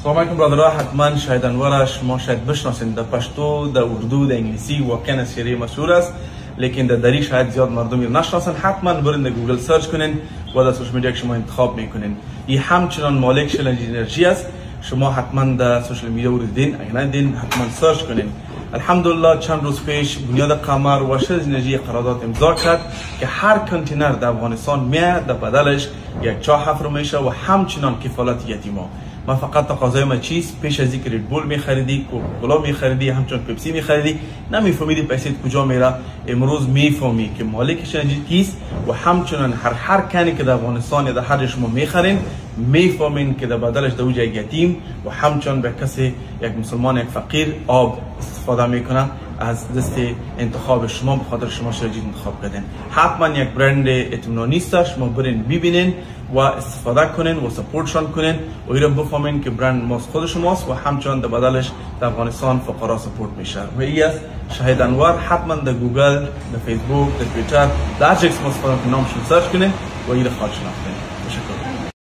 سلام علیکم برادرها. حتما شاهد انور شما شاید بشناسین. در پشتو، در اردو، در انگلیسی واقعا از شعری مشهور است، لیکن در دری شاید زیاد مردم نشناسن. حتما برین در گوگل سرچ کنین و در سوشال میدیا که شما انتخاب میکنین. این همچنان مالک شلنج انرژی است. شما حتما در سوشال میدیا ورزیدین، اگر ندین حتما سرچ کنین. الحمدلله چند روز پیش بنیاد قمر و شلنج انرژی قرارداد امضا کرد که هر کانتینر در افغانستان میاد در بدلش یک چاه حفر میشه و همچنان کفالت یتیما. من فقط تقاضای من چیست؟ پیش از اینکه رید بول میخریدی، کوکاکولا میخریدی، همچنان پپسی میخریدی، نمیفهمیدی پیسه کجا میره. امروز میفهمی که مالک شلنج کیست و همچنان هر کنی که در افغانستان یا در هر شما میخرین میفهمین که در بدلش در وجه یتیم و همچنان به کسی یک مسلمان یک فقیر آب استفاده میکنه. از دست انتخاب شما به خاطر شما شلنج انتخاب کردین. حتما یک برند اطمینانی است. شما برین ببینین و استفاده کنین و سپورتشان کنین و ایران بفهمین که برند ماست خود شماست و همچنان در بدلش در افغانستان فقرا سپورت میشه. و این است شاهد انور. حتما در گوگل، در فیسبوک، در توییتر، در هر جای که استفاده کنین نامشون سرچ کنین و این خواهد شناختین. تشکر.